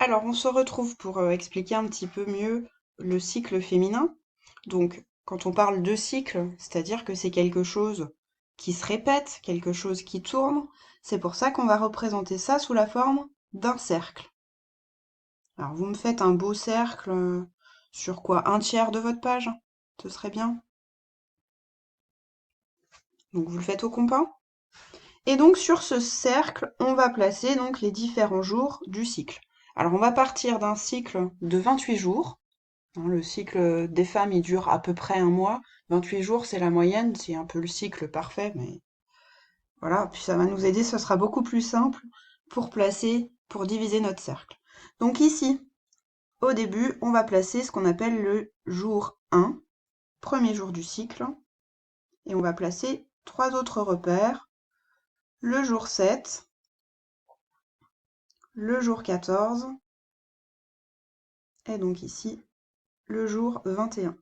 Alors, on se retrouve pour expliquer un petit peu mieux le cycle féminin. Donc, quand on parle de cycle, c'est-à-dire que c'est quelque chose qui se répète, quelque chose qui tourne. C'est pour ça qu'on va représenter ça sous la forme d'un cercle. Alors, vous me faites un beau cercle sur quoi? Un tiers de votre page? Ce serait bien. Donc, vous le faites au compas. Et donc, sur ce cercle, on va placer donc les différents jours du cycle. Alors, on va partir d'un cycle de 28 jours. Hein, le cycle des femmes, il dure à peu près un mois. 28 jours, c'est la moyenne, c'est un peu le cycle parfait, mais voilà. Puis ça va nous aider, ce sera beaucoup plus simple pour placer, pour diviser notre cercle. Donc ici, au début, on va placer ce qu'on appelle le jour 1, premier jour du cycle, et on va placer trois autres repères, le jour 7, le jour 14, et donc ici, le jour 21.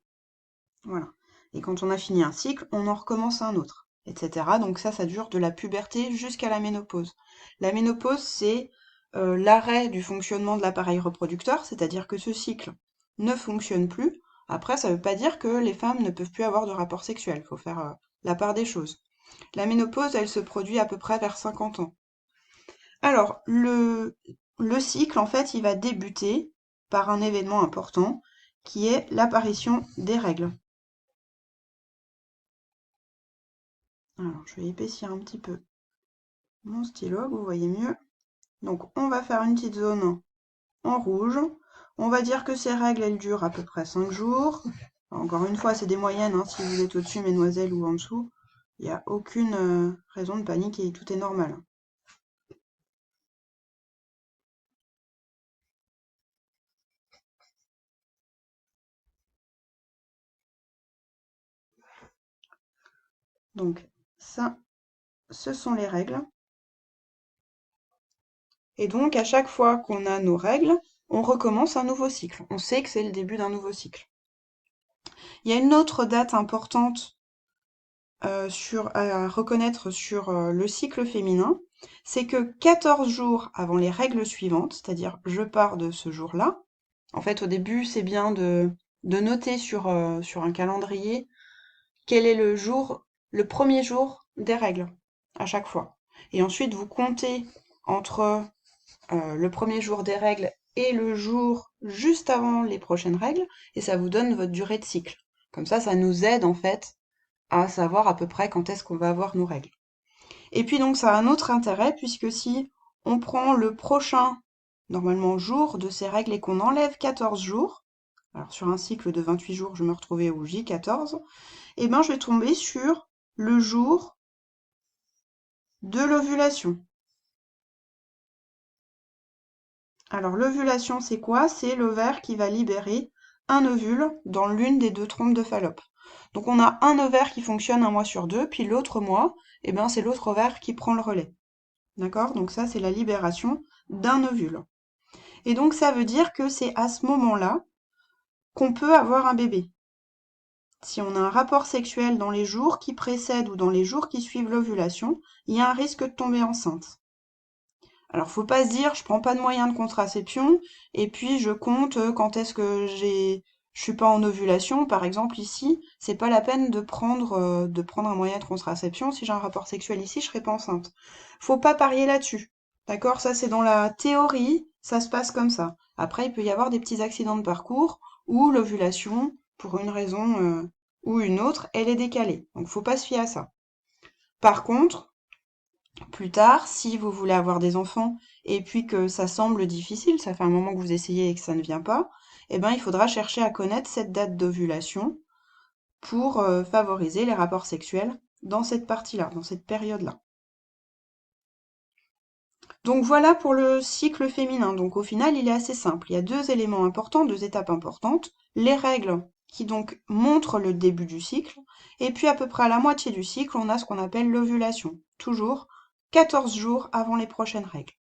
Voilà. Et quand on a fini un cycle, on en recommence un autre, etc. Donc ça dure de la puberté jusqu'à la ménopause. La ménopause, c'est l'arrêt du fonctionnement de l'appareil reproducteur, c'est-à-dire que ce cycle ne fonctionne plus. Après, ça ne veut pas dire que les femmes ne peuvent plus avoir de rapports sexuels. Il faut faire la part des choses. La ménopause, elle se produit à peu près vers 50 ans. Alors, le cycle, en fait, il va débuter par un événement important qui est l'apparition des règles. Alors, je vais épaissir un petit peu mon stylo, que vous voyez mieux. Donc, on va faire une petite zone en rouge. On va dire que ces règles, elles durent à peu près 5 jours. Encore une fois, c'est des moyennes, hein, si vous êtes au-dessus, mesdemoiselles, ou en dessous. Il n'y a aucune raison de paniquer, tout est normal. Donc, ça, ce sont les règles. Et donc, à chaque fois qu'on a nos règles, on recommence un nouveau cycle. On sait que c'est le début d'un nouveau cycle. Il y a une autre date importante à reconnaître sur le cycle féminin, c'est que 14 jours avant les règles suivantes, c'est-à-dire je pars de ce jour-là, en fait au début c'est bien de noter sur un calendrier quel est le jour, le premier jour des règles, à chaque fois. Et ensuite vous comptez entre le premier jour des règles et le jour juste avant les prochaines règles, et ça vous donne votre durée de cycle. Comme ça nous aide en fait à savoir à peu près quand est-ce qu'on va avoir nos règles. Et puis donc ça a un autre intérêt puisque si on prend le prochain, normalement, jour de ces règles et qu'on enlève 14 jours, alors sur un cycle de 28 jours, je me retrouvais au J14, et ben je vais tomber sur le jour de l'ovulation. Alors l'ovulation, c'est quoi? C'est l'ovaire qui va libérer un ovule dans l'une des deux trompes de Fallope. Donc on a un ovaire qui fonctionne un mois sur deux, puis l'autre mois, eh ben c'est l'autre ovaire qui prend le relais. D'accord? Donc ça, c'est la libération d'un ovule. Et donc ça veut dire que c'est à ce moment-là qu'on peut avoir un bébé. Si on a un rapport sexuel dans les jours qui précèdent ou dans les jours qui suivent l'ovulation, il y a un risque de tomber enceinte. Alors faut pas se dire je prends pas de moyens de contraception et puis je compte quand est-ce que je suis pas en ovulation par exemple ici, c'est pas la peine de prendre un moyen de contraception. Si j'ai un rapport sexuel ici, je serai pas enceinte. Faut pas parier là-dessus. D'accord? Ça c'est dans la théorie, ça se passe comme ça. Après il peut y avoir des petits accidents de parcours où l'ovulation pour une raison ou une autre, elle est décalée. Donc faut pas se fier à ça. Par contre, plus tard, si vous voulez avoir des enfants et puis que ça semble difficile, ça fait un moment que vous essayez et que ça ne vient pas, eh ben, il faudra chercher à connaître cette date d'ovulation pour favoriser les rapports sexuels dans cette partie-là, dans cette période-là. Donc voilà pour le cycle féminin. Donc au final, il est assez simple. Il y a deux éléments importants, deux étapes importantes. Les règles qui donc montrent le début du cycle. Et puis à peu près à la moitié du cycle, on a ce qu'on appelle l'ovulation. Toujours 14 jours avant les prochaines règles.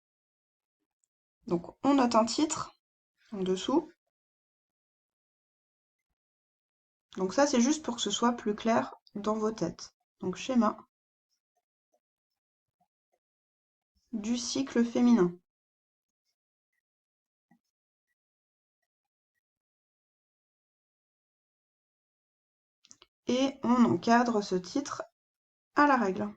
Donc on note un titre en dessous. Donc ça c'est juste pour que ce soit plus clair dans vos têtes. Donc schéma du cycle féminin. et on encadre ce titre à la règle.